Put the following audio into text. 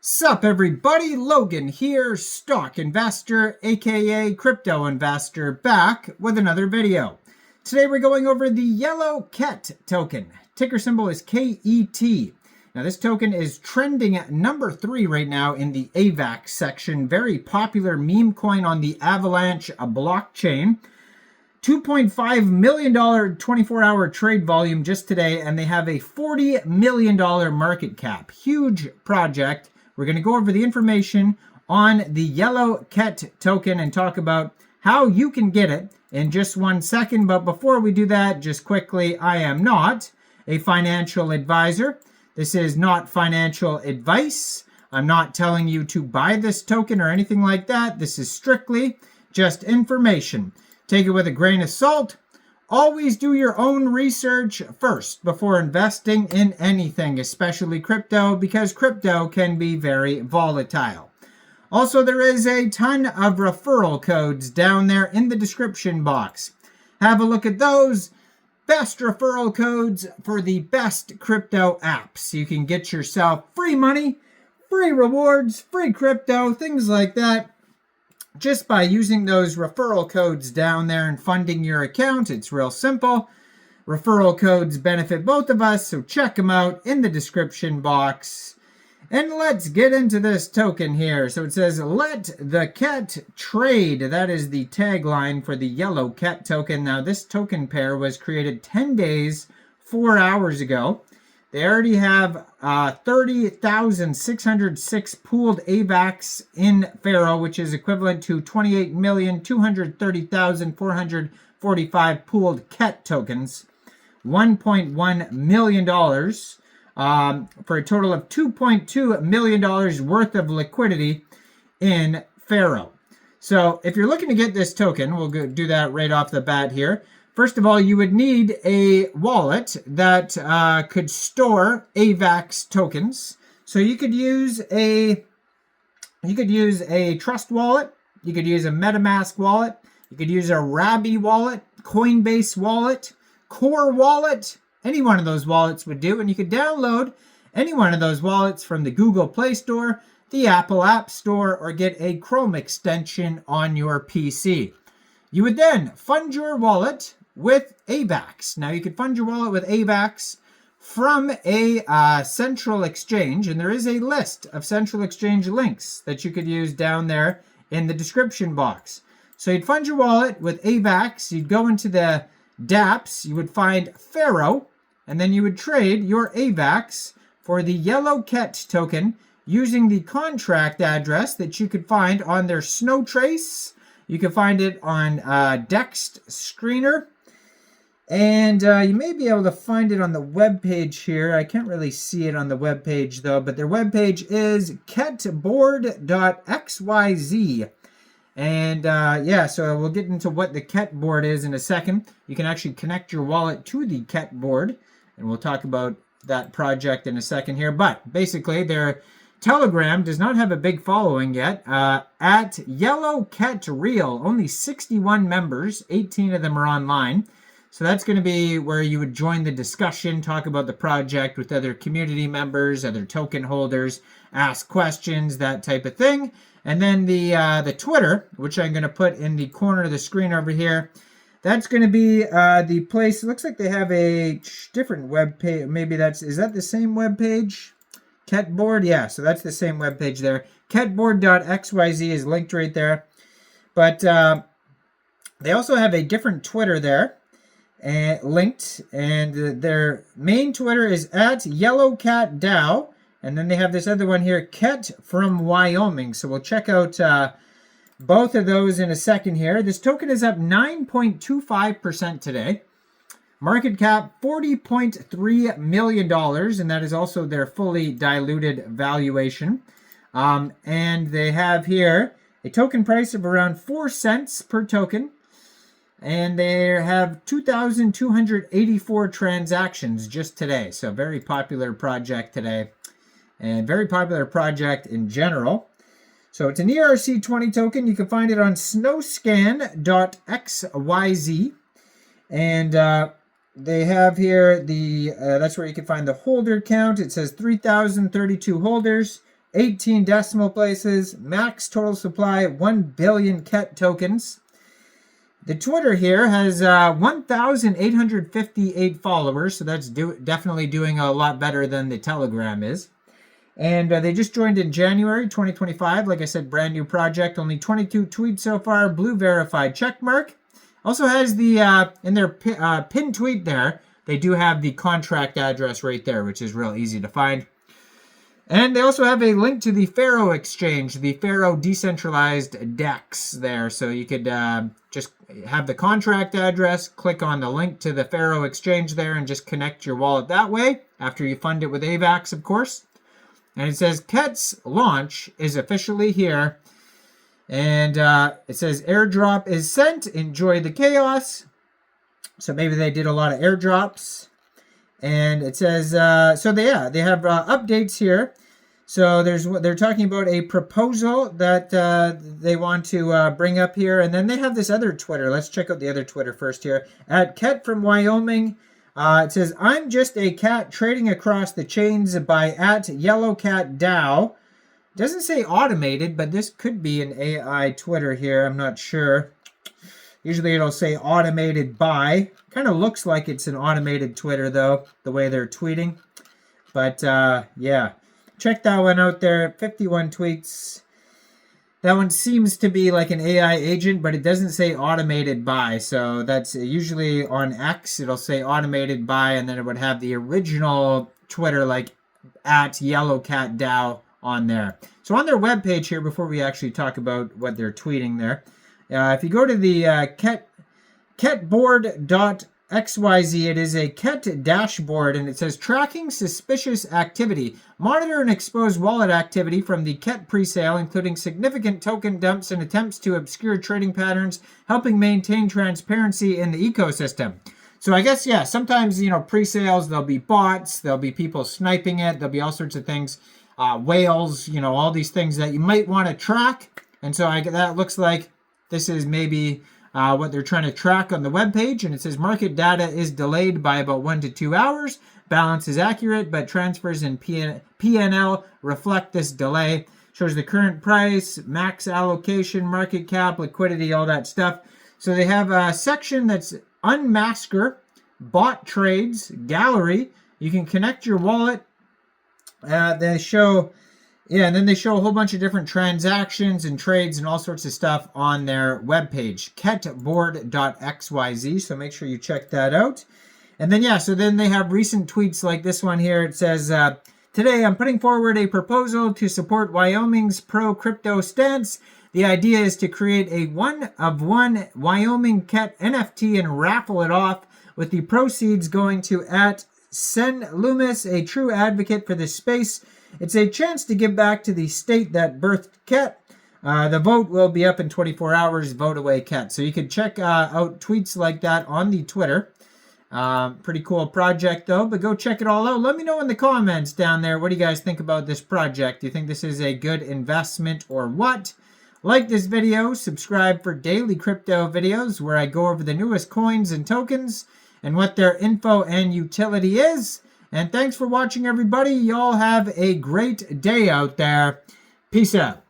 Sup everybody, Logan here, stock investor, aka crypto investor, back with another video. Today we're going over the yellow KET token. Ticker symbol is KET. Now this token is trending at number 3 right now in the Avax section. Very popular meme coin on the Avalanche blockchain. $2.5 million 24-hour trade volume just today, and they have a $40 million market cap. Huge project. We're going to go over the information on the yellow KET token and talk about how you can get it in just 1 second. But before we do that, just quickly, I am not a financial advisor. This is not financial advice. I'm not telling you to buy this token or anything like that. This is strictly just information. Take it with a grain of salt. Always do your own research first before investing in anything, especially crypto, because crypto can be very volatile. Also, there is a ton of referral codes down there in the description box. Have a look at those. Best referral codes for the best crypto apps. You can get yourself free money, free rewards, free crypto, things like that, just by using those referral codes down there and funding your account. It's real simple. Referral codes benefit both of us, so check them out in the description box. And let's get into this token here. So it says, let the KET trade. That is the tagline for the yellow KET token. Now this token pair was created 10 days, 4 hours ago. They already have 30,606 pooled Avax in Pharoah, which is equivalent to 28,230,445 pooled KET tokens. $1.1 million for a total of $2.2 million worth of liquidity in Pharoah. So if you're looking to get this token, we'll do that right off the bat here. First of all, you would need a wallet that could store Avax tokens. So you could use a Trust wallet, you could use a MetaMask wallet, you could use a Rabby wallet, Coinbase wallet, Core wallet. Any one of those wallets would do, and you could download any one of those wallets from the Google Play Store, the Apple App Store, or get a Chrome extension on your PC. You would then fund your wallet with Avax. Now you could fund your wallet with Avax from a central exchange, and there is a list of central exchange links that you could use down there in the description box. So you'd fund your wallet with Avax, you'd go into the dApps, you would find Pharoah, and then you would trade your Avax for the yellow KET token using the contract address that you could find on their Snow Trace. You can find it on Dext Screener. And you may be able to find it on the web page here. I can't really see it on the web page though, but their web page is ketboard.xyz. And yeah, so we'll get into what the KET board is in a second. You can actually connect your wallet to the KET board, and we'll talk about that project in a second here. But basically, their Telegram does not have a big following yet. At Yellow KET Real, only 61 members, 18 of them are online. So that's going to be where you would join the discussion, talk about the project with other community members, other token holders, ask questions, that type of thing. And then the Twitter, which I'm going to put in the corner of the screen over here, that's going to be the place. It looks like they have a different web page. Maybe is that the same web page? KETboard, yeah, so that's the same web page there. Ketboard.xyz is linked right there. But they also have a different Twitter there. Linked, and their main Twitter is at YellowCatDAO, and then they have this other one here, KET from Wyoming. So we'll check out both of those in a second here. This token is up 9.25% today. Market cap $40.3 million, and that is also their fully diluted valuation. And they have here a token price of around 4 cents per token. And they have 2,284 transactions just today. So very popular project today. And very popular project in general. So it's an ERC20 token. You can find it on snowscan.xyz. And they have here that's where you can find the holder count. It says 3,032 holders. 18 decimal places. Max total supply 1 billion KET tokens. The Twitter here has 1,858 followers, so that's definitely doing a lot better than the Telegram is. And they just joined in January 2025. Like I said, brand new project. Only 22 tweets so far. Blue verified checkmark. Also has the, in their pinned tweet there, they do have the contract address right there, which is real easy to find. And they also have a link to the Pharoah exchange, the Pharoah decentralized DEX there. So you could just have the contract address, click on the link to the Pharoah exchange there, and just connect your wallet that way, after you fund it with Avax, of course. And it says KET's launch is officially here. And it says airdrop is sent. Enjoy the chaos. So maybe they did a lot of airdrops. And it says, so they have updates here. So they're talking about a proposal that they want to bring up here. And then they have this other Twitter. Let's check out the other Twitter first here. At KET from Wyoming. It says, I'm just a cat trading across the chains by at Yellowcat DAO. Doesn't say automated, but this could be an AI Twitter here. I'm not sure. Usually it'll say automated by. Kind of looks like it's an automated Twitter, though, the way they're tweeting. But, yeah. Check that one out there. 51 tweets. That one seems to be like an AI agent, but it doesn't say automated by. So that's usually on X. It'll say automated by, and then it would have the original Twitter, like at Yellowcat DAO on there. So on their webpage here, before we actually talk about what they're tweeting there, if you go to the ketboard.xyz, it is a KET dashboard, and it says tracking suspicious activity. Monitor and expose wallet activity from the KET presale, including significant token dumps and attempts to obscure trading patterns, helping maintain transparency in the ecosystem. So I guess, yeah, sometimes, pre-sales, there'll be bots, there'll be people sniping it, there'll be all sorts of things, whales, all these things that you might want to track. And so that looks like this is maybe what they're trying to track on the webpage. And it says market data is delayed by about 1 to 2 hours. Balance is accurate, but transfers in PNL reflect this delay. Shows the current price, max allocation, market cap, liquidity, all that stuff. So they have a section that's unmasker, bot trades, gallery. You can connect your wallet. They show... Yeah, and then they show a whole bunch of different transactions and trades and all sorts of stuff on their webpage, ketboard.xyz, so make sure you check that out. And then, yeah, so then they have recent tweets like this one here. It says, today I'm putting forward a proposal to support Wyoming's pro-crypto stance. The idea is to create a one-of-one Wyoming KET NFT and raffle it off, with the proceeds going to at Sen Loomis, a true advocate for this space. It's a chance to give back to the state that birthed KET. The vote will be up in 24 hours. Vote away KET. So you can check out tweets like that on the Twitter. Pretty cool project, though. But go check it all out. Let me know in the comments down there. What do you guys think about this project? Do you think this is a good investment or what? Like this video. Subscribe for daily crypto videos where I go over the newest coins and tokens and what their info and utility is. And thanks for watching, everybody. Y'all have a great day out there. Peace out.